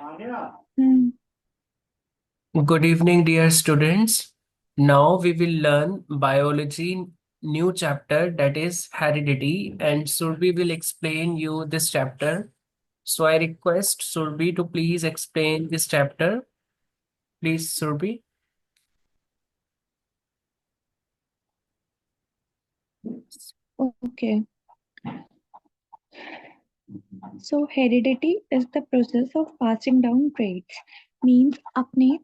Hmm. Good evening, dear students. Now we will learn biology new chapter that is heredity, and Surbi will explain you this chapter. So I request Surbi to please explain this chapter. Please, Surbi. Okay. So heredity is the process of passing down traits. Means अपने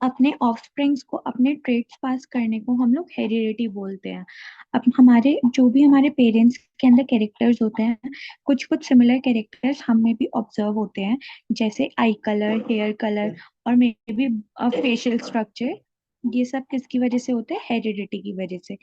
अपने offsprings को अपने traits पास करने को हम लोग heredity बोलते हैं। अब हमारे जो भी हमारे पेरेंट्स के अंदर कैरेक्टर्स होते हैं, कुछ कुछ सिमिलर कैरेक्टर्स हम में भी ऑब्जर्व होते हैं, जैसे आई कलर, हेयर कलर और मे बी फेशियल स्ट्रक्चर। ये सब किसकी वजह से होते हैं? हेरिडिटी की वजह से।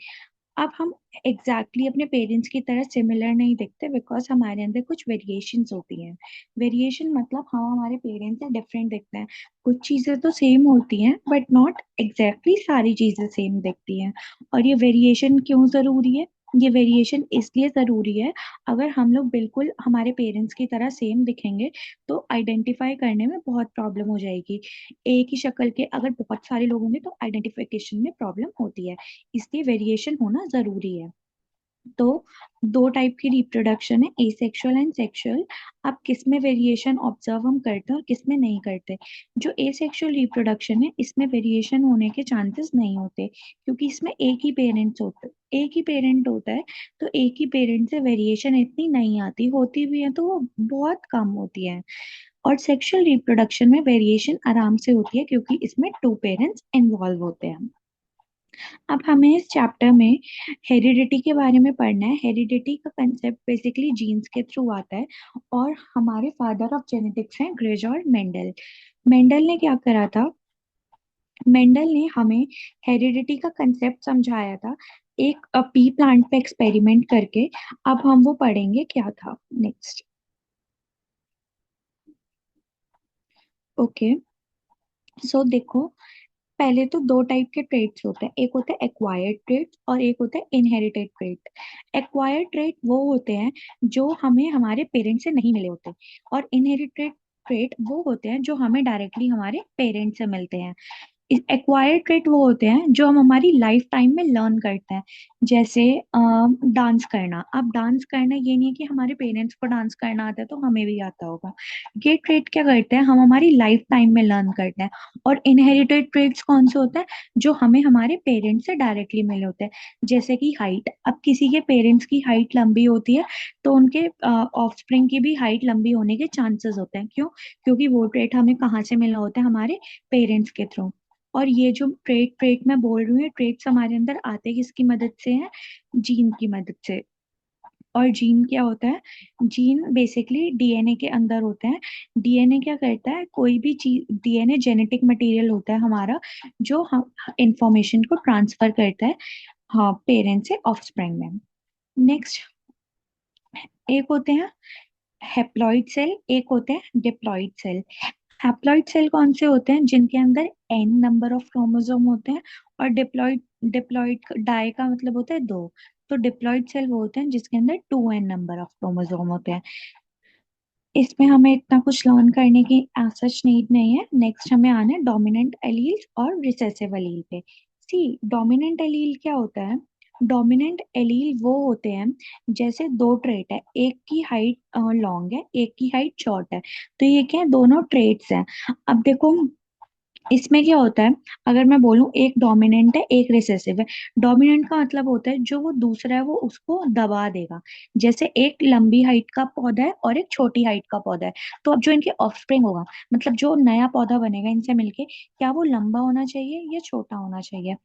अब हम अपने पेरेंट्स की तरह सिमिलर नहीं दिखते, बिकॉज हमारे अंदर कुछ वेरिएशंस होती हैं। वेरिएशन मतलब हम हमारे पेरेंट्स से डिफरेंट दिखते हैं। कुछ चीजें तो सेम होती हैं बट नॉट एग्जैक्टली सारी चीजें सेम दिखती हैं। और ये वेरिएशन क्यों जरूरी है? ये वेरिएशन इसलिए जरूरी है, अगर हम लोग बिल्कुल हमारे पेरेंट्स की तरह सेम दिखेंगे तो आइडेंटिफाई करने में बहुत प्रॉब्लम हो जाएगी। एक ही शक्ल के अगर बहुत सारे लोग होंगे तो आइडेंटिफिकेशन में प्रॉब्लम होती है। इसलिए वेरिएशन होना जरूरी है। तो दो टाइप की रिप्रोडक्शन है, एसेक्सुअल एंड सेक्सुअल। अब किस में वेरिएशन ऑब्जर्व हम करते हैं और किस में नहीं करते? जो एसेक्सुअल रिप्रोडक्शन है इसमें वेरिएशन होने के चांसेस नहीं होते, क्योंकि इसमें एक ही पेरेंट होता है। तो एक ही पेरेंट से वेरिएशन इतनी नहीं आती, होती भी है तो वो बहुत कम होती है। और सेक्सुअल रिप्रोडक्शन में वेरिएशन आराम से होती है, क्योंकि इसमें टू पेरेंट्स इन्वॉल्व होते हैं। अब हमें इस चैप्टर में हेरिडिटी के बारे में पढ़ना है। हेरिडिटी का कंसेप्ट बेसिकली जीन्स के थ्रू आता है, और हमारे फादर ऑफ जेनेटिक्स हैं ग्रेजॉर्ड मेंडल। मेंडल ने क्या करा था? मेंडल ने हमें हेरिडिटी का कंसेप्ट समझाया था, एक पी प्लांट पे एक्सपेरिमेंट करके। अब हम वो पढ़ेंगे क्या था नेक्स्ट। ओके। सो देखो, पहले तो दो टाइप के ट्रेट्स होते हैं, एक होता है एक्वायर्ड ट्रेट्स और एक होता है इनहेरिटेड ट्रेट। एक्वायर्ड ट्रेट वो होते हैं जो हमें हमारे पेरेंट्स से नहीं मिले होते, और इनहेरिटेड ट्रेट वो होते हैं जो हमें डायरेक्टली हमारे पेरेंट्स से मिलते हैं। एक्वायर्ड ट्रेट वो होते हैं जो हम हमारी लाइफ टाइम में लर्न करते हैं, जैसे डांस करना। अब डांस करना ये नहीं है कि हमारे पेरेंट्स को डांस करना आता है तो हमें भी आता होगा। ये ट्रेट क्या करते हैं? हम हमारी लाइफ टाइम में लर्न करते हैं। और इनहेरिटेड ट्रेट्स कौन से होते हैं? जो हमें हमारे पेरेंट्स से डायरेक्टली मिले होते हैं, जैसे कि हाइट। अब किसी के पेरेंट्स की हाइट लंबी होती है तो उनके ऑफस्प्रिंग की भी हाइट लंबी होने के चांसेस होते हैं। क्यों? क्योंकि वो ट्रेट हमें कहाँ से मिला होता है? हमारे पेरेंट्स के थ्रू। और ये जो ट्रेट ट्रेट मैं बोल रही हूँ, ये ट्रेट्स हमारे अंदर आते किसकी मदद से हैं? जीन की मदद से। और जीन क्या होता है? जीन बेसिकली डीएनए के अंदर होते हैं। डीएनए क्या करता है? कोई भी चीज, डीएनए जेनेटिक मटेरियल होता है हमारा, जो हम इंफॉर्मेशन को ट्रांसफर करता है, हाँ, पेरेंट्स से ऑफस्प्रिंग में। नेक्स्ट, एक होते हैं हेप्लॉइड सेल, एक होते हैं डिप्लॉइड सेल। हैप्लॉइड सेल कौन से होते हैं? जिनके अंदर एन नंबर ऑफ क्रोमोसोम होते हैं। और डिप्लॉइड डिप्लॉइड डाई का मतलब होता है दो। तो डिप्लॉइड सेल वो होते हैं जिसके अंदर 2n नंबर ऑफ क्रोमोसोम होते हैं। इसमें हमें इतना कुछ लर्न करने की सच नीड नहीं है। नेक्स्ट हमें आना है डोमिनेंट एलील और रिसेसिव एलील पे। सी, डोमिनेंट एलील क्या होता है? डोमिनेंट एलील वो होते हैं, जैसे दो ट्रेट है, एक की हाइट लॉन्ग है, एक की हाइट शॉर्ट है। तो ये क्या है? दोनों ट्रेट्स हैं। अब देखो, इसमें क्या होता है? अगर मैं बोलूं एक डोमिनेंट है एक रिसेसिव है, डोमिनेंट का मतलब होता है जो वो दूसरा है वो उसको दबा देगा। जैसे एक लंबी हाइट का पौधा है और एक छोटी हाइट का पौधा है, तो अब जो इनके ऑफस्प्रिंग होगा, मतलब जो नया पौधा बनेगा इनसे मिलके, क्या वो लंबा होना चाहिए या छोटा होना चाहिए?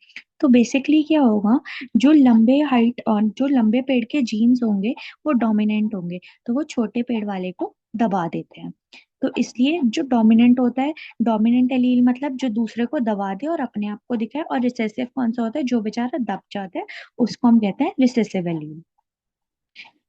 तो बेसिकली क्या होगा, जो लंबे हाइट और जो लंबे पेड़ के जीन्स होंगे वो डोमिनेंट होंगे, तो वो छोटे पेड़ वाले को दबा देते हैं। तो इसलिए जो डोमिनेंट होता है, डोमिनेंट एलील मतलब जो दूसरे को दबा दे और अपने आप को दिखाए। और रिसेसिव कौन सा होता है? जो बेचारा दब जाता है, उसको हम कहते हैं रिसेसिव एलील।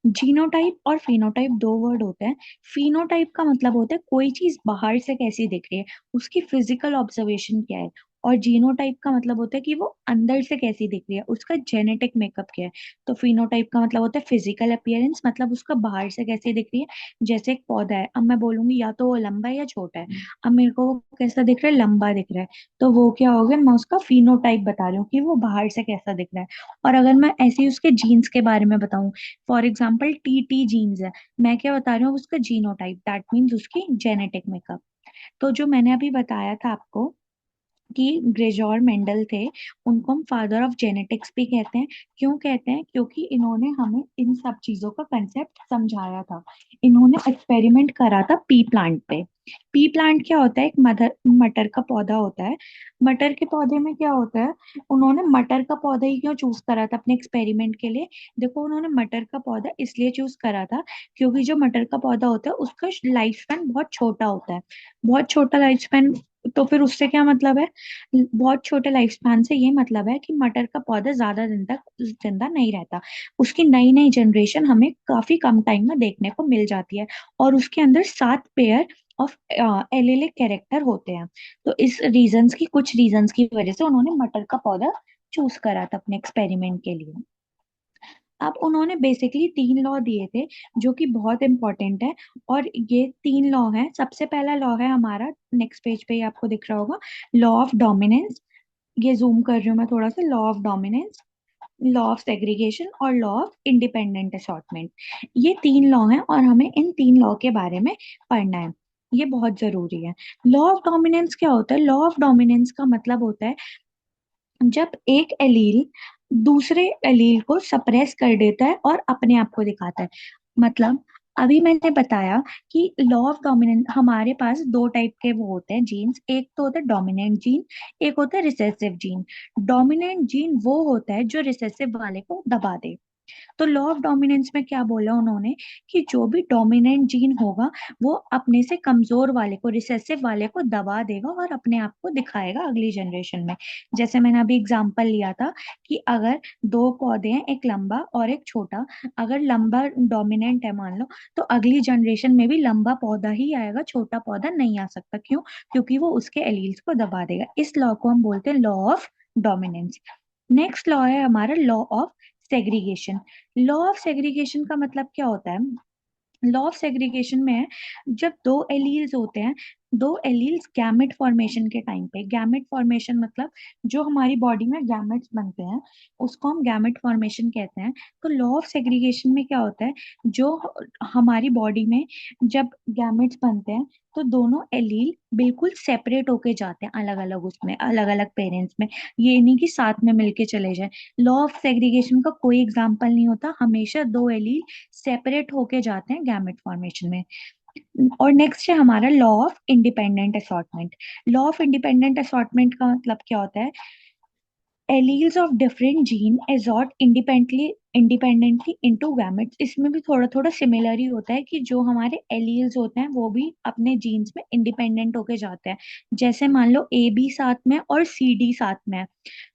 जीनोटाइप और फिनोटाइप दो वर्ड होते हैं। फिनोटाइप का मतलब होता है कोई चीज बाहर से कैसी दिख रही है, उसकी फिजिकल ऑब्जर्वेशन क्या है। और जीनोटाइप का मतलब होता है कि वो अंदर से कैसी दिख रही है, उसका जेनेटिक मेकअप क्या है। तो फिनोटाइप का मतलब होता है फिजिकल अपीयरेंस, मतलब उसका बाहर से कैसी दिख रही है। जैसे एक पौधा है, अब मैं बोलूंगी या तो वो लंबा है या छोटा है, अब मेरे को वो कैसा दिख रहा है, लंबा दिख रहा है, तो वो क्या हो गया, मैं उसका फिनोटाइप बता रही हूँ कि वो बाहर से कैसा दिख रहा है। और अगर मैं ऐसे ही उसके जीन्स के बारे में बताऊं, for example T T genes है, मैं क्या बता रही हूँ, उसका जीनोटाइप, दैट मीन्स उसकी जेनेटिक मेकअप। तो जो मैंने अभी बताया था आपको कि ग्रेजोर मेंडल थे, उनको हम फादर ऑफ जेनेटिक्स भी कहते हैं। क्यों कहते हैं, क्योंकि इन्होंने हमें इन सब चीजों का कंसेप्ट समझाया था। इन्होंने एक्सपेरिमेंट करा था पी प्लांट पे। पी प्लांट क्या होता है, एक मटर का पौधा होता है। मटर के पौधे में क्या होता है, उन्होंने मटर का पौधा ही क्यों चूज करा था अपने एक्सपेरिमेंट के लिए। देखो, उन्होंने मटर का पौधा इसलिए चूज करा था क्योंकि जो मटर का पौधा होता है उसका लाइफ स्पैन बहुत छोटा होता है। बहुत छोटा लाइफ स्पैन, तो फिर उससे क्या मतलब है, बहुत छोटे लाइफ स्पैन से ये मतलब है कि मटर का पौधा ज्यादा दिन तक जिंदा नहीं रहता। उसकी नई नई जनरेशन हमें काफी कम टाइम में देखने को मिल जाती है। और उसके अंदर 7 पेयर ऑफ एलेलिक कैरेक्टर होते हैं। तो इस रीजंस की, कुछ रीजंस की वजह से उन्होंने मटर का पौधा चूज करा था अपने एक्सपेरिमेंट के लिए। अब उन्होंने बेसिकली 3 लॉ दिए थे जो कि बहुत इंपॉर्टेंट है। और ये 3 लॉ हैं। सबसे पहला लॉ है हमारा, नेक्स्ट पेज पे ही आपको दिख रहा होगा, लॉ ऑफ डोमिनेंस। ये जूम कर रही हूँ मैं थोड़ा सा, law of dominance, law of segregation और लॉ ऑफ इंडिपेंडेंट असॉर्टमेंट। ये 3 लॉ हैं और हमें इन 3 लॉ के बारे में पढ़ना है। ये बहुत जरूरी है। लॉ ऑफ डोमिनेंस क्या होता है, लॉ ऑफ डोमिनेंस का मतलब होता है जब एक एलील दूसरे एलील को सप्रेस कर देता है और अपने आप को दिखाता है। मतलब अभी मैंने बताया कि लॉ ऑफ डोमिनेंस, हमारे पास 2 टाइप के वो होते हैं जीन्स, एक तो होता है डोमिनेंट जीन, एक होता है रिसेसिव जीन। डोमिनेंट जीन वो होता है जो रिसेसिव वाले को दबा दे। तो लॉ ऑफ डोमिनेंस में क्या बोला उन्होंने, कि जो भी डोमिनेंट जीन होगा वो अपने से कमजोर वाले को, रिसेसिव वाले को दबा देगा और अपने आप को दिखाएगा अगली जनरेशन में। जैसे मैंने अभी एग्जांपल लिया था कि अगर 2 पौधे हैं, एक लंबा और एक छोटा, अगर लंबा डोमिनेंट है मान लो, तो अगली जनरेशन में भी लंबा पौधा ही आएगा, छोटा पौधा नहीं आ सकता। क्यों, क्योंकि वो उसके एलील्स को दबा देगा। इस लॉ को हम बोलते हैं law of dominance. Next law है हमारा law of segregation. Law of segregation का मतलब क्या होता है, लॉ ऑफ सेग्रीगेशन में है, जब 2 एलील्स होते हैं, 2 एलील्स गैमेट फॉर्मेशन के टाइम पे, गैमेट फॉर्मेशन मतलब जो हमारी बॉडी में गैमेट्स बनते हैं उसको हम गैमेट फॉर्मेशन कहते हैं। तो लॉ ऑफ सेग्रीगेशन में क्या होता है, जो हमारी बॉडी में जब गैमेट्स बनते हैं तो दोनों एलील बिल्कुल सेपरेट होके जाते हैं, अलग अलग, उसमें अलग अलग पेरेंट्स में। ये नहीं कि साथ में मिलके चले जाए। लॉ ऑफ सेग्रीगेशन का कोई एग्जाम्पल नहीं होता, हमेशा 2 एलील सेपरेट होके जाते हैं गैमेट फॉर्मेशन में। और नेक्स्ट है हमारा law of independent assortment. Law of independent assortment का मतलब क्या होता है, alleles of different gene assort independently into gametes. इसमें भी थोड़ा थोड़ा सिमिलर ही होता है कि जो हमारे एलील्स होते हैं वो भी अपने जीन्स में इंडिपेंडेंट होके जाते हैं। जैसे मान लो ए बी साथ में और सी डी साथ में है,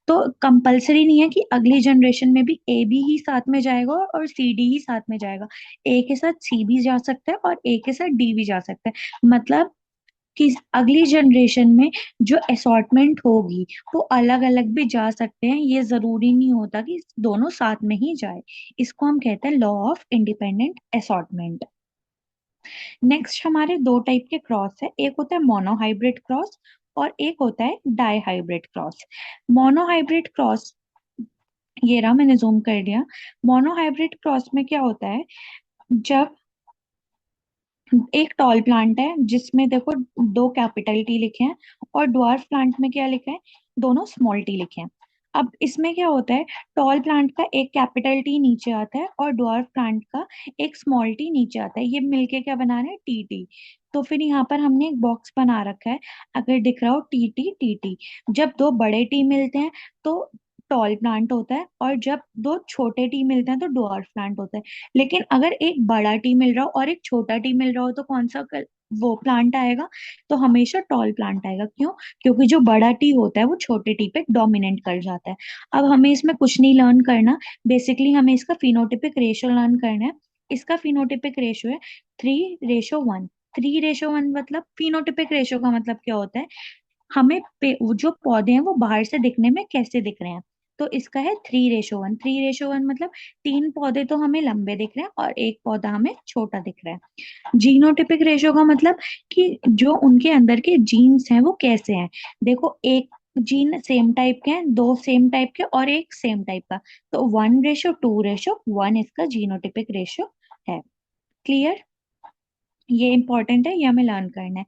तो कंपलसरी नहीं है कि अगली जनरेशन में भी ए बी ही साथ में जाएगा और सी डी ही साथ में जाएगा। ए के साथ सी भी जा सकता है और ए के साथ डी भी जा सकता है। मतलब कि अगली जनरेशन में जो असॉर्टमेंट होगी वो अलग अलग भी जा सकते हैं, ये जरूरी नहीं होता कि दोनों साथ में ही जाए। इसको हम कहते हैं law of independent assortment. Next हमारे 2 टाइप के क्रॉस है, एक होता है मोनोहाइब्रिड क्रॉस और एक होता है डाईहाइब्रिड क्रॉस। मोनोहाइब्रिड क्रॉस, ये रहा, मैंने जूम कर दिया। मोनोहाइब्रिड क्रॉस में क्या होता है, जब एक टॉल प्लांट है जिसमें देखो 2 कैपिटल टी लिखे हैं, और ड्वार्फ प्लांट में क्या लिखा है, दोनों स्मॉल टी लिखे हैं। अब इसमें क्या होता है, टॉल प्लांट का एक कैपिटल टी नीचे आता है और ड्वार्फ प्लांट का एक स्मॉल टी नीचे आता है, ये मिलके क्या बना रहे हैं, टी टी। तो फिर यहाँ पर हमने एक बॉक्स बना रखा है, अगर दिख रहा हो टी टी टी टी। जब 2 बड़े टी मिलते हैं तो टॉल प्लांट होता है, और जब 2 छोटे टी मिलते हैं तो डॉर्फ प्लांट होता है। लेकिन अगर एक बड़ा टी मिल रहा हो और एक छोटा टी मिल रहा हो तो कौन सा वो प्लांट आएगा, तो हमेशा टॉल प्लांट आएगा। क्यों, क्योंकि जो बड़ा टी होता है वो छोटे टी पे डोमिनेट कर जाता है। अब हमें इसमें कुछ नहीं लर्न करना, बेसिकली हमें इसका फिनोटिपिक रेशियो लर्न करना है। इसका फिनोटिपिक रेशियो है 3:1। 3:1 मतलब फिनोटिपिक रेशियो का मतलब क्या होता है, वो जो पौधे हैं वो बाहर से दिखने में कैसे दिख रहे हैं। तो इसका है 3:1। 3:1 मतलब 3 पौधे तो हमें लंबे दिख रहे हैं और एक पौधा हमें छोटा दिख रहा है। जीनोटिपिक रेशो का मतलब कि जो उनके अंदर के जीन्स हैं वो कैसे हैं। देखो, एक जीन सेम टाइप के हैं, दो सेम टाइप के और एक सेम टाइप का, तो 1:2:1 इसका जीनोटिपिक रेशो है। क्लियर? ये इंपॉर्टेंट है, ये हमें लर्न करना है।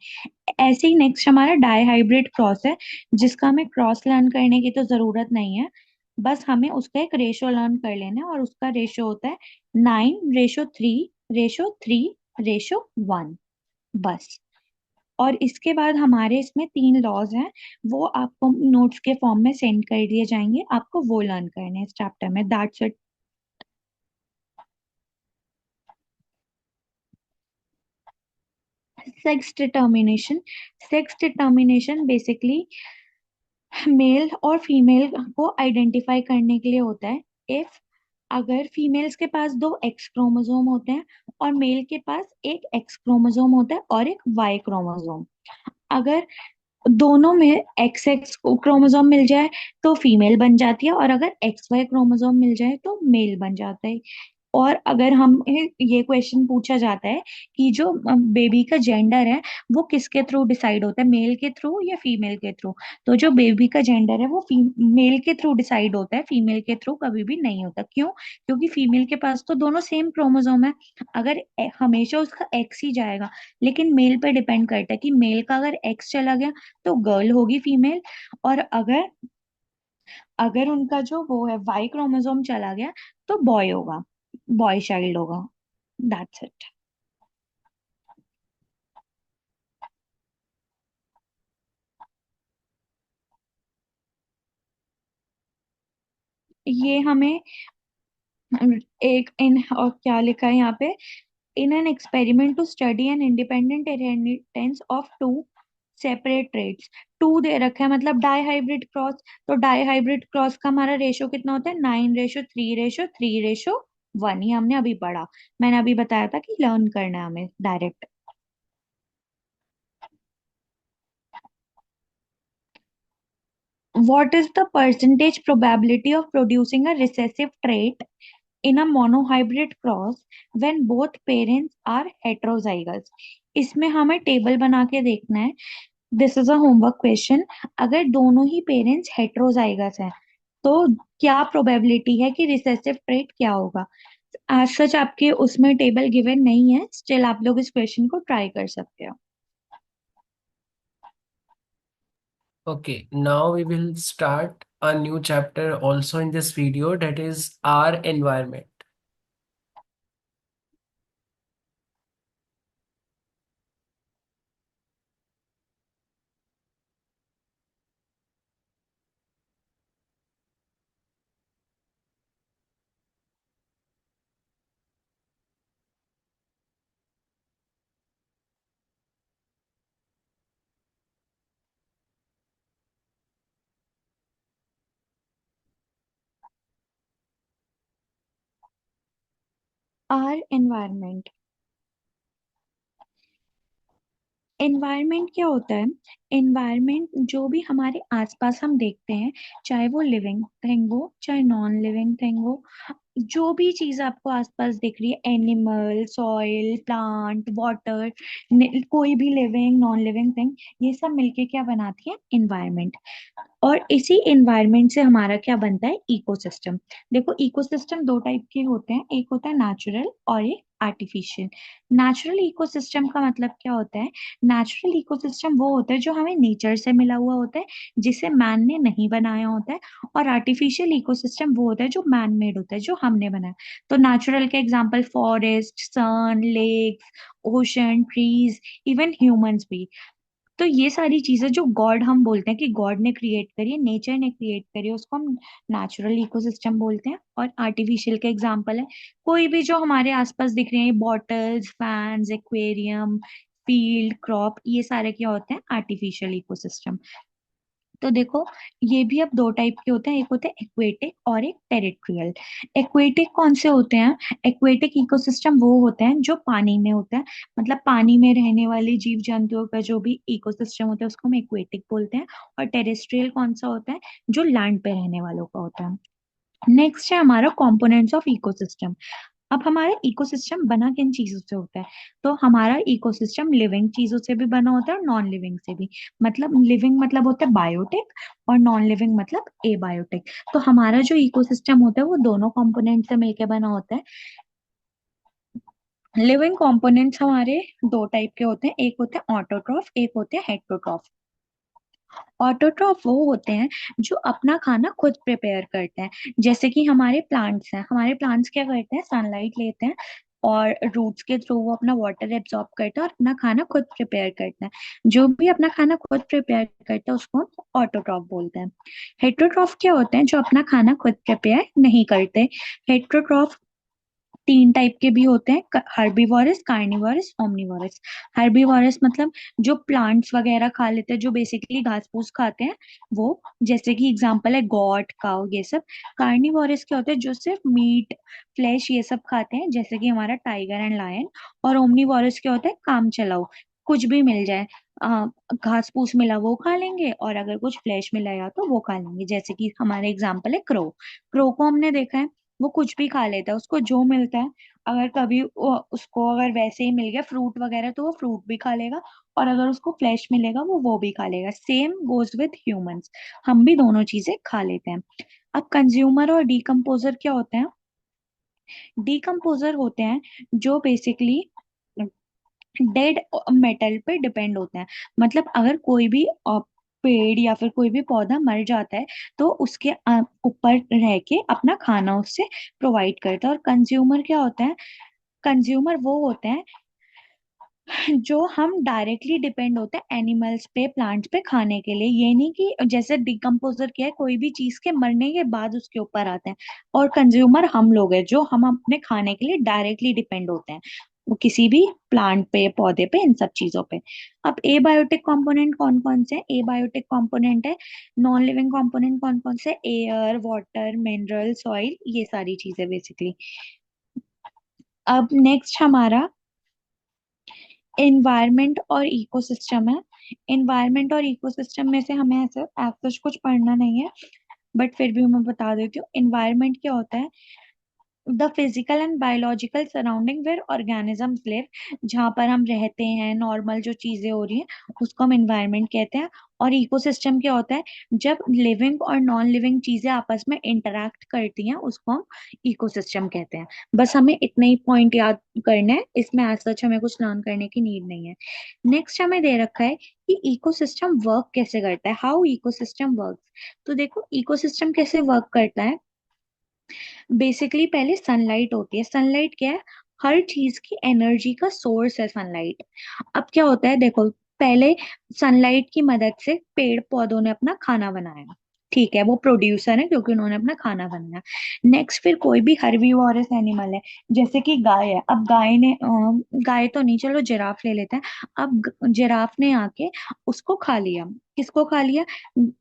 ऐसे ही नेक्स्ट हमारा डाई हाइब्रिड क्रॉस है, जिसका हमें क्रॉस लर्न करने की तो जरूरत नहीं है, बस हमें उसका एक रेशो लर्न कर लेना है, और उसका रेशो होता है 9:3:3:1। बस। और इसके बाद हमारे इसमें 3 लॉज हैं, वो आपको नोट्स के फॉर्म में सेंड कर दिए जाएंगे, आपको वो लर्न करने हैं इस चैप्टर में। That's it. Sex determination. Sex determination basically mail और फीमेल को आइडेंटिफाई करने के लिए होता है। इफ अगर फीमेल्स के पास दो एक्स क्रोमोसोम होते हैं और मेल के पास एक एक्स क्रोमोसोम होता है और एक वाई क्रोमोसोम, अगर दोनों में एक्स एक्स क्रोमोसोम मिल जाए तो फीमेल बन जाती है, और अगर एक्स वाई क्रोमोसोम मिल जाए तो मेल बन जाता है। और अगर हम ये क्वेश्चन पूछा जाता है कि जो बेबी का जेंडर है वो किसके थ्रू डिसाइड होता है, मेल के थ्रू या फीमेल के थ्रू, तो जो बेबी का जेंडर है वो मेल के थ्रू डिसाइड होता है, फीमेल के थ्रू कभी भी नहीं होता। क्यों? क्योंकि फीमेल के पास तो दोनों सेम क्रोमोसोम है, अगर हमेशा उसका एक्स ही जाएगा। लेकिन मेल पे डिपेंड करता है कि मेल का अगर एक्स चला गया तो गर्ल होगी फीमेल, और अगर अगर उनका जो वो है वाई क्रोमोसोम चला गया तो बॉय होगा, बॉय चाइल्ड होगा। That's it. ये हमें एक इन और क्या लिखा है यहाँ पे, in an experiment to study an independent inheritance of two separate traits. Two दे रखा है मतलब डाई हाइब्रिड क्रॉस, तो डाई हाइब्रिड क्रॉस का हमारा रेशो कितना होता है, 9:3:3:1। ये हमने अभी पढ़ा, मैंने अभी बताया था कि लर्न करना है हमें direct. What is the percentage probability of producing a recessive trait in a monohybrid cross when both parents are heterozygous? इसमें हमें टेबल बना के देखना है। This is a homework question. अगर दोनों ही पेरेंट्स हेट्रोजाइगस हैं तो क्या प्रोबेबिलिटी है कि रिसेसिव ट्रेट क्या होगा। आज सच आपके उसमें टेबल गिवन नहीं है, स्टिल आप लोग इस क्वेश्चन को ट्राई कर सकते हो। Okay, now we will start a new chapter also in this video, that is our environment. Our environment. Environment क्या होता है? एनवायरनमेंट जो भी हमारे आसपास हम देखते हैं, चाहे वो लिविंग थिंग हो चाहे नॉन लिविंग थिंग हो, जो भी चीज आपको आसपास दिख रही है, एनिमल, सॉइल, प्लांट, वाटर, कोई भी लिविंग नॉन लिविंग थिंग, ये सब मिलके क्या बनाती है, एनवायरनमेंट। और इसी एनवायरनमेंट से हमारा क्या बनता है, इकोसिस्टम। देखो, इकोसिस्टम दो टाइप के होते हैं, एक होता है नेचुरल और एक आर्टिफिशियल। नेचुरल इकोसिस्टम का मतलब क्या होता है, नेचुरल इकोसिस्टम वो होता है जो हमें नेचर से मिला हुआ होता है, जिसे मैन ने नहीं बनाया होता है। और आर्टिफिशियल इकोसिस्टम वो होता है जो मैन मेड होता है, जो हमने बनाया। तो नेचुरल के example forest, sun, lakes, ocean, trees, even humans भी। तो ये सारी चीजें जो गॉड हम बोलते हैं कि गॉड ने क्रिएट करी है, नेचर ने क्रिएट करी है, उसको हम नेचुरल इकोसिस्टम बोलते हैं। और आर्टिफिशियल के एग्जांपल है कोई भी जो हमारे आसपास दिख रहे हैं, bottles, fans, aquarium, field, crop, ये सारे क्या होते हैं, आर्टिफिशियल इकोसिस्टम। तो देखो, ये भी अब दो टाइप के होते हैं, एक होते हैं एक्वेटिक और एक टेरिtoriयल। एक्वेटिक कौन से होते हैं? एक्वेटिक इकोसिस्टम वो होते हैं जो पानी में होते हैं, मतलब पानी में रहने वाले जीव जंतुओं का जो भी इकोसिस्टम होता है उसको हम एक्वेटिक बोलते हैं। और टेरेस्ट्रियल कौन सा होता है? जो लैंड पे रहने वालों का होता है। नेक्स्ट है हमारा कंपोनेंट्स ऑफ इकोसिस्टम। अब हमारा इकोसिस्टम बना किन चीजों से होता है? तो हमारा इकोसिस्टम लिविंग चीजों से भी बना होता है और नॉन लिविंग से भी। मतलब लिविंग मतलब होता है बायोटिक, और नॉन लिविंग मतलब एबायोटिक। तो हमारा जो इकोसिस्टम होता है वो दोनों कंपोनेंट से मिलकर बना होता है। लिविंग कंपोनेंट्स हमारे दो टाइप के होते हैं, एक होते हैं ऑटोट्रॉफ, एक होते हैं हेटरोट्रॉफ। ऑटोट्रॉफ वो होते हैं जो अपना खाना खुद प्रिपेयर करते हैं। जैसे कि हमारे प्लांट्स हैं, हमारे प्लांट्स क्या करते हैं? सनलाइट लेते हैं और रूट्स के थ्रू वो अपना वाटर एब्जॉर्ब करते हैं और अपना खाना खुद प्रिपेयर करते हैं। जो भी अपना खाना खुद प्रिपेयर करता है उसको हम ऑटोट्रॉफ बोलते हैं। हेटरोट्रॉफ क्या होते हैं? जो अपना खाना खुद प्रिपेयर नहीं करते। हेटरोट्रॉफ तीन टाइप के भी होते हैं, हर्बीवोरस, कार्निवोरस, ओमनीवोरस। हर्बीवोरस मतलब जो प्लांट्स वगैरह खा लेते हैं, जो बेसिकली घास फूस खाते हैं वो। जैसे कि एग्जांपल है गॉट, काउ, ये सब। कार्निवोरस क्या होते हैं? जो सिर्फ मीट, फ्लैश ये सब खाते हैं, जैसे कि हमारा टाइगर एंड लायन। और ओमनीवोरस क्या होता है? काम चलाओ, कुछ भी मिल जाए, आ, घास फूस मिला वो खा लेंगे, और अगर कुछ फ्लैश मिला या तो वो खा लेंगे। जैसे कि हमारा एग्जाम्पल है क्रो। क्रो को हमने देखा है, वो कुछ भी खा लेता है, उसको जो मिलता है। अगर कभी उसको अगर वैसे ही मिल गया फ्रूट वगैरह तो वो फ्रूट भी खा लेगा, और अगर उसको फ्लैश मिलेगा वो भी खा लेगा। सेम गोज विथ ह्यूमंस, हम भी दोनों चीजें खा लेते हैं। अब कंज्यूमर और डीकम्पोजर क्या होते हैं? डीकम्पोजर होते हैं जो बेसिकली डेड मेटल पे डिपेंड होते हैं। मतलब अगर कोई भी पेड़ या फिर कोई भी पौधा मर जाता है तो उसके ऊपर रह के अपना खाना उससे प्रोवाइड करता है। और कंज्यूमर क्या होता है? कंज्यूमर वो होते हैं जो हम डायरेक्टली डिपेंड होते हैं एनिमल्स पे, प्लांट्स पे खाने के लिए। ये नहीं कि जैसे डिकम्पोजर क्या है, कोई भी चीज के मरने के बाद उसके ऊपर आते हैं, और कंज्यूमर हम लोग हैं जो हम अपने खाने के लिए डायरेक्टली डिपेंड होते हैं, वो किसी भी प्लांट पे, पौधे पे, इन सब चीजों पे। अब एबायोटिक कंपोनेंट कौन कौन से हैं? एबायोटिक कंपोनेंट है नॉन लिविंग कंपोनेंट कौन कौन से? एयर, वाटर, मिनरल, सॉइल, ये सारी चीजें बेसिकली। अब नेक्स्ट हमारा एनवायरनमेंट और इकोसिस्टम है। एनवायरनमेंट और इकोसिस्टम में से हमें ऐसे सच कुछ पढ़ना नहीं है, बट फिर भी मैं बता देती हूँ। एनवायरनमेंट क्या होता है? The physical and biological surrounding where organisms live, जहाँ पर हम रहते हैं, नॉर्मल जो चीजें हो रही हैं उसको हम एनवायरनमेंट कहते हैं। और इकोसिस्टम क्या होता है? जब लिविंग और नॉन लिविंग चीजें आपस में इंटरेक्ट करती हैं उसको हम इकोसिस्टम कहते हैं। बस हमें इतने ही पॉइंट याद करने हैं, इसमें आज सच हमें कुछ लर्न करने की नीड नहीं है। नेक्स्ट हमें दे रखा है कि इकोसिस्टम वर्क कैसे करता है, हाउ इकोसिस्टम वर्क। तो देखो इकोसिस्टम कैसे वर्क करता है। बेसिकली पहले सनलाइट होती है। सनलाइट क्या है? हर चीज की एनर्जी का सोर्स है सनलाइट। अब क्या होता है देखो, पहले सनलाइट की मदद से पेड़ पौधों ने अपना खाना बनाया, ठीक है, वो प्रोड्यूसर है क्योंकि उन्होंने अपना खाना बनाया। नेक्स्ट फिर कोई भी हर्बीवोरस एनिमल है, जैसे कि गाय है। अब गाय ने गाय तो नहीं, चलो जिराफ ले लेते हैं। अब जिराफ ने आके उसको खा लिया। किसको खा लिया?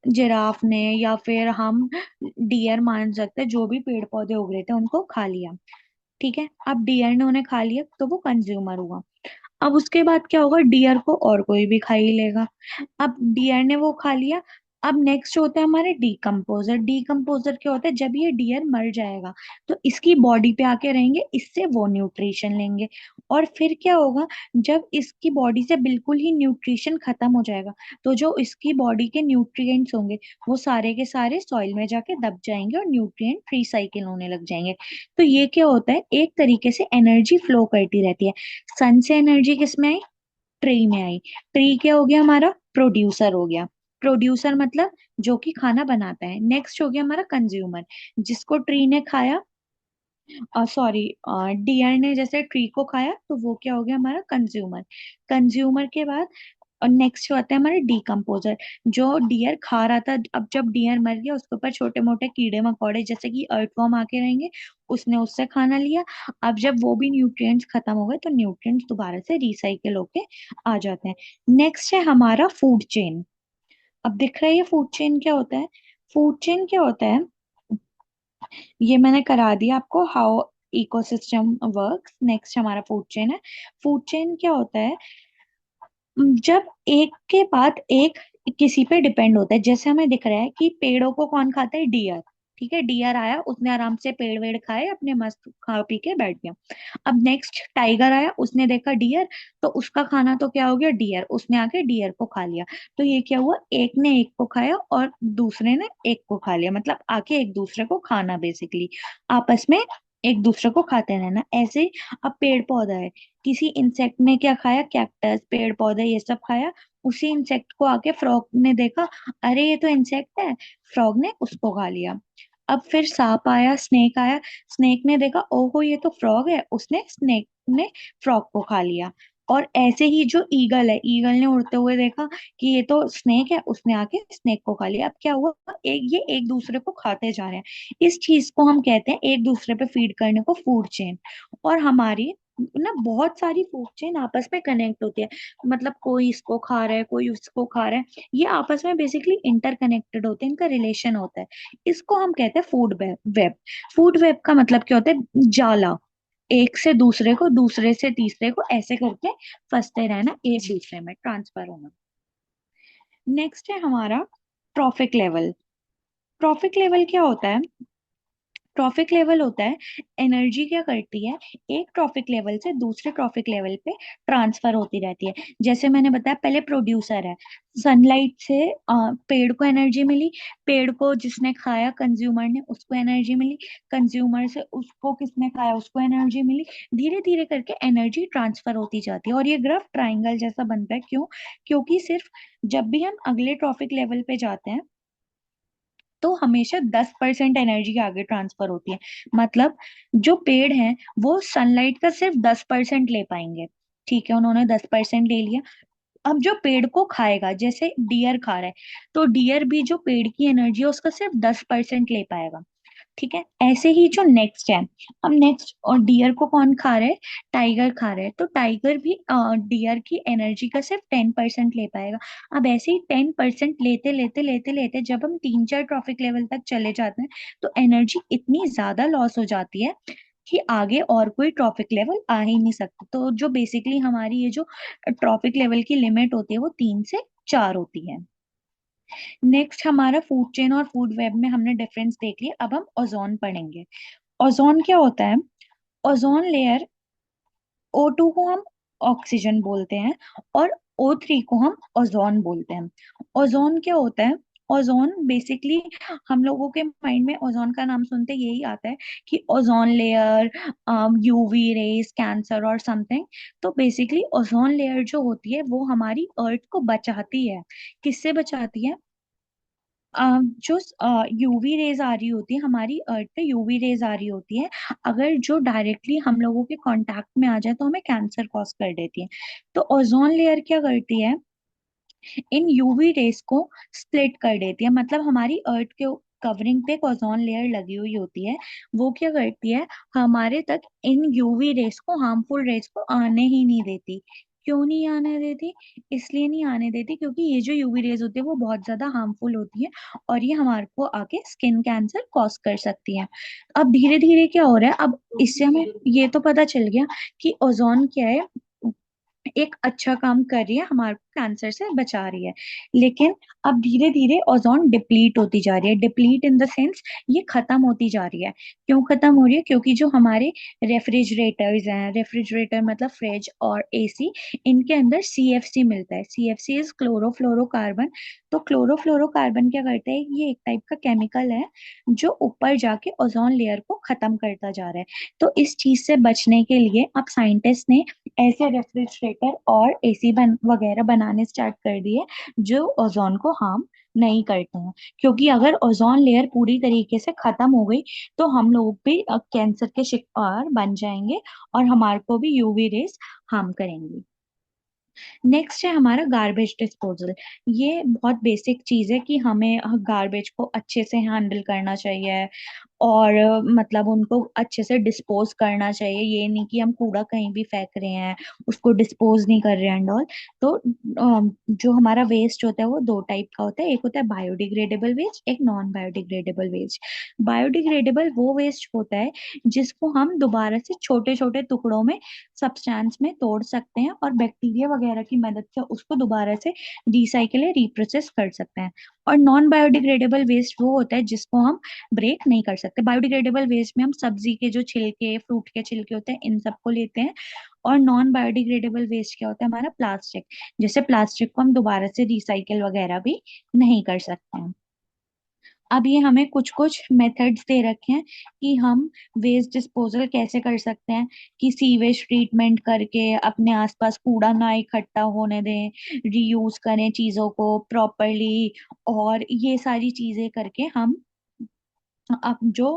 जिराफ ने, या फिर हम डियर मान सकते हैं, जो भी पेड़ पौधे उग रहे थे उनको खा लिया। ठीक है, अब डियर ने उन्हें खा लिया तो वो कंज्यूमर हुआ। अब उसके बाद क्या होगा? डियर को और कोई भी खा ही लेगा। अब डियर ने वो खा लिया। अब नेक्स्ट होता है हमारे डीकम्पोजर। डीकम्पोजर क्या होता है? जब ये डियर मर जाएगा तो इसकी बॉडी पे आके रहेंगे, इससे वो न्यूट्रिशन लेंगे। और फिर क्या होगा? जब इसकी बॉडी से बिल्कुल ही न्यूट्रिशन खत्म हो जाएगा तो जो इसकी बॉडी के न्यूट्रिएंट्स होंगे वो सारे के सारे सॉइल में जाके दब जाएंगे और न्यूट्रिएंट रिसाइकिल होने लग जाएंगे। तो ये क्या होता है? एक तरीके से एनर्जी फ्लो करती रहती है। सन से एनर्जी किस में आई? ट्री में आई। ट्री क्या हो गया? हमारा प्रोड्यूसर हो गया। प्रोड्यूसर मतलब जो कि खाना बनाता है। नेक्स्ट हो गया हमारा कंज्यूमर, जिसको ट्री ने खाया, सॉरी, डियर ने जैसे ट्री को खाया तो वो क्या हो गया? हमारा कंज्यूमर। कंज्यूमर के बाद और नेक्स्ट होता है हमारा डीकम्पोजर। जो डियर खा रहा था, अब जब डियर मर गया उसके ऊपर छोटे मोटे कीड़े मकोड़े जैसे कि अर्थवर्म आके रहेंगे, उसने उससे खाना लिया। अब जब वो भी न्यूट्रिएंट्स खत्म हो गए तो न्यूट्रिएंट्स दोबारा से रिसाइकिल होके आ जाते हैं। नेक्स्ट है हमारा फूड चेन। अब दिख रहा है ये फूड चेन क्या होता है? फूड चेन क्या होता है? ये मैंने करा दिया आपको, हाउ इकोसिस्टम वर्क्स। नेक्स्ट हमारा फूड चेन है। फूड चेन क्या होता है? जब एक के बाद एक किसी पे डिपेंड होता है। जैसे हमें दिख रहा है कि पेड़ों को कौन खाता है? डियर। ठीक है, डियर आया, उसने आराम से पेड़ वेड़ खाए, अपने मस्त खा पी के बैठ गया। अब नेक्स्ट टाइगर आया, उसने देखा डियर, तो उसका खाना तो क्या हो गया? डियर, उसने आके डियर को खा लिया। तो ये क्या हुआ? एक ने एक को खाया और दूसरे ने एक को खा लिया, मतलब आके एक दूसरे को खाना, बेसिकली आपस में एक दूसरे को खाते रहना ऐसे ही। अब पेड़ पौधा है, किसी इंसेक्ट ने क्या खाया? कैक्टस, पेड़ पौधे ये सब खाया। उसी इंसेक्ट को आके फ्रॉग ने देखा, अरे ये तो इंसेक्ट है, फ्रॉग ने उसको खा लिया। अब फिर सांप आया, स्नेक आया, स्नेक ने देखा ओहो ये तो फ्रॉग है, उसने स्नेक ने फ्रॉग को खा लिया। और ऐसे ही जो ईगल है, ईगल ने उड़ते हुए देखा कि ये तो स्नेक है, उसने आके स्नेक को खा लिया। अब क्या हुआ? ये एक दूसरे को खाते जा रहे हैं। इस चीज को हम कहते हैं एक दूसरे पे फीड करने को फूड चेन। और हमारी ना बहुत सारी फूड चेन आपस में कनेक्ट होती है। मतलब कोई इसको खा रहा है, कोई उसको खा रहा है, ये आपस में बेसिकली इंटरकनेक्टेड होते हैं, इनका रिलेशन होता है। इसको हम कहते हैं फूड वेब। फूड वेब का मतलब क्या होता है? जाला। एक से दूसरे को, दूसरे से तीसरे को, ऐसे करके फंसते रहना, एक दूसरे में ट्रांसफर होना। नेक्स्ट है हमारा ट्रॉफिक लेवल। ट्रॉफिक लेवल क्या होता है? ट्रॉफिक लेवल होता है, एनर्जी क्या करती है, एक ट्रॉफिक लेवल से दूसरे ट्रॉफिक लेवल पे ट्रांसफर होती रहती है। जैसे मैंने बताया, पहले प्रोड्यूसर है, सनलाइट से पेड़ को एनर्जी मिली, पेड़ को जिसने खाया कंज्यूमर ने, उसको एनर्जी मिली, कंज्यूमर से उसको किसने खाया, उसको एनर्जी मिली। धीरे धीरे करके एनर्जी ट्रांसफर होती जाती है और ये ग्राफ ट्राइंगल जैसा बनता है। क्यों? क्योंकि सिर्फ जब भी हम अगले ट्रॉफिक लेवल पे जाते हैं तो हमेशा 10% एनर्जी आगे ट्रांसफर होती है। मतलब जो पेड़ हैं वो सनलाइट का सिर्फ 10% ले पाएंगे। ठीक है, उन्होंने 10% ले लिया। अब जो पेड़ को खाएगा, जैसे डियर खा रहा है, तो डियर भी जो पेड़ की एनर्जी है उसका सिर्फ 10% ले पाएगा। ठीक है, ऐसे ही जो नेक्स्ट है, अब नेक्स्ट और डियर को कौन खा रहा है? टाइगर खा रहा है, तो टाइगर भी डियर की एनर्जी का सिर्फ 10% ले पाएगा। अब ऐसे ही 10% लेते लेते लेते लेते जब हम 3-4 ट्रॉफिक लेवल तक चले जाते हैं तो एनर्जी इतनी ज्यादा लॉस हो जाती है कि आगे और कोई ट्रॉफिक लेवल आ ही नहीं सकता। तो जो बेसिकली हमारी ये जो ट्रॉफिक लेवल की लिमिट होती है वो 3 से 4 होती है। नेक्स्ट हमारा फूड चेन और फूड वेब में हमने डिफरेंस देख लिया, अब हम ओजोन पढ़ेंगे। ओजोन क्या होता है? ओजोन लेयर, O2 को हम ऑक्सीजन बोलते हैं और O3 को हम ओजोन बोलते हैं। ओजोन क्या होता है? ओजोन बेसिकली हम लोगों के माइंड में ओजोन का नाम सुनते यही आता है कि ozone layer, UV rays, cancer और समथिंग। तो बेसिकली ओजोन लेयर जो होती है वो हमारी अर्थ को बचाती है। किससे बचाती है? जो यूवी रेज आ रही होती है हमारी अर्थ पे, यूवी रेज आ रही होती है, अगर जो डायरेक्टली हम लोगों के कांटेक्ट में आ जाए तो हमें कैंसर कॉज कर देती है। तो ओजोन लेयर क्या करती है? इन यूवी रेस को स्प्लिट कर देती है। मतलब हमारी अर्थ के कवरिंग पे एक ओजोन लेयर लगी हुई होती है, वो क्या करती है? हमारे तक इन यूवी रेस को, हार्मफुल रेस को आने ही नहीं देती। क्यों नहीं आने देती? इसलिए नहीं आने देती क्योंकि ये जो यूवी रेज होती है वो बहुत ज्यादा हार्मफुल होती है और ये हमारे को आके स्किन कैंसर कॉज कर सकती है। अब धीरे धीरे क्या हो रहा है, अब इससे हमें ये तो पता चल गया कि ओजोन क्या है, एक अच्छा काम कर रही है, हमारे को कैंसर से बचा रही है। लेकिन अब धीरे धीरे ओजोन डिप्लीट होती जा रही है। डिप्लीट इन द सेंस ये खत्म होती जा रही है। क्यों खत्म हो रही है? क्योंकि जो हमारे रेफ्रिजरेटर्स हैं, रेफ्रिजरेटर मतलब फ्रिज और एसी, इनके अंदर सीएफसी मिलता है। CFC is chlorofluorocarbon. तो क्लोरोफ्लोरोकार्बन क्या करता है? ये एक टाइप का केमिकल है जो ऊपर जाके ओजोन लेयर को खत्म करता जा रहा है। तो इस चीज से बचने के लिए अब साइंटिस्ट ने ऐसे रेफ्रिजरेटर और एसी वगैरह बनाने स्टार्ट कर दिए जो ओजोन को हार्म नहीं करते हैं। क्योंकि अगर ओजोन लेयर पूरी तरीके से खत्म हो गई तो हम लोग भी कैंसर के शिकार बन जाएंगे और हमारे को भी यूवी रेस हार्म करेंगी। नेक्स्ट है हमारा गार्बेज डिस्पोजल। ये बहुत बेसिक चीज है कि हमें गार्बेज को अच्छे से हैंडल करना चाहिए। और मतलब उनको अच्छे से डिस्पोज करना चाहिए। ये नहीं कि हम कूड़ा कहीं भी फेंक रहे हैं, उसको डिस्पोज नहीं कर रहे हैं एंड ऑल। तो जो हमारा वेस्ट होता है वो दो टाइप का होता है, एक होता है बायोडिग्रेडेबल वेस्ट, एक नॉन बायोडिग्रेडेबल वेस्ट। बायोडिग्रेडेबल वो वेस्ट होता है जिसको हम दोबारा से छोटे छोटे टुकड़ों में, सब्सटेंस में तोड़ सकते हैं और बैक्टीरिया वगैरह की मदद से उसको दोबारा से रिसाइकिल या रिप्रोसेस कर सकते हैं। और नॉन बायोडिग्रेडेबल वेस्ट वो होता है जिसको हम ब्रेक नहीं कर सकते। बायोडिग्रेडेबल वेस्ट में हम सब्जी के जो छिलके, फ्रूट के छिलके होते हैं, इन सबको लेते हैं। और नॉन बायोडिग्रेडेबल वेस्ट क्या होता है, हमारा प्लास्टिक। जैसे प्लास्टिक को हम दोबारा से रिसाइकिल वगैरह भी नहीं कर सकते हैं। अब ये हमें कुछ कुछ मेथड्स दे रखे हैं कि हम वेस्ट डिस्पोजल कैसे कर सकते हैं। कि सीवेज ट्रीटमेंट करके अपने आसपास कूड़ा ना इकट्ठा होने दें, रीयूज करें चीजों को प्रॉपरली, और ये सारी चीजें करके हम अब जो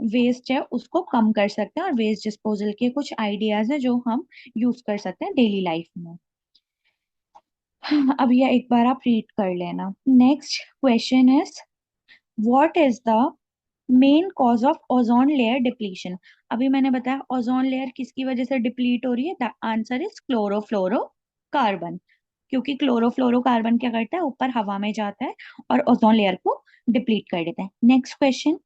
वेस्ट है उसको कम कर सकते हैं। और वेस्ट डिस्पोजल के कुछ आइडियाज हैं जो हम यूज कर सकते हैं डेली लाइफ में। अब ये एक बार आप रीड कर लेना। Next question is, what is the main cause of ozone layer depletion. अभी मैंने बताया ओजोन लेयर किसकी वजह से डिप्लीट हो रही है, द आंसर इज क्लोरोफ्लोरोकार्बन। क्योंकि क्लोरोफ्लोरोकार्बन क्या करता है, ऊपर हवा में जाता है और ओजोन लेयर को डिप्लीट कर देता है। Next question,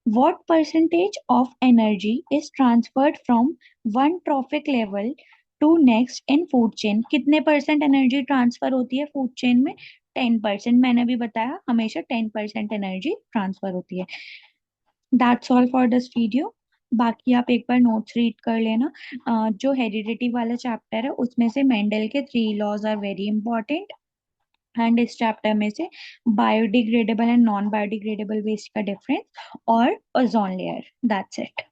what percentage of energy is transferred from one trophic level to next in food chain। कितने परसेंट एनर्जी ट्रांसफर होती है फूड चेन में? 10%। मैंने भी बताया हमेशा 10% एनर्जी ट्रांसफर होती है। That's all for this video. बाकी आप एक बार नोट्स रीड कर लेना। जो हेरिडिटी वाला चैप्टर है उसमें से मेंडल के 3 laws are very important. And इस चैप्टर में से biodegradable and non biodegradable waste का डिफरेंस और ओजोन लेयर। That's it.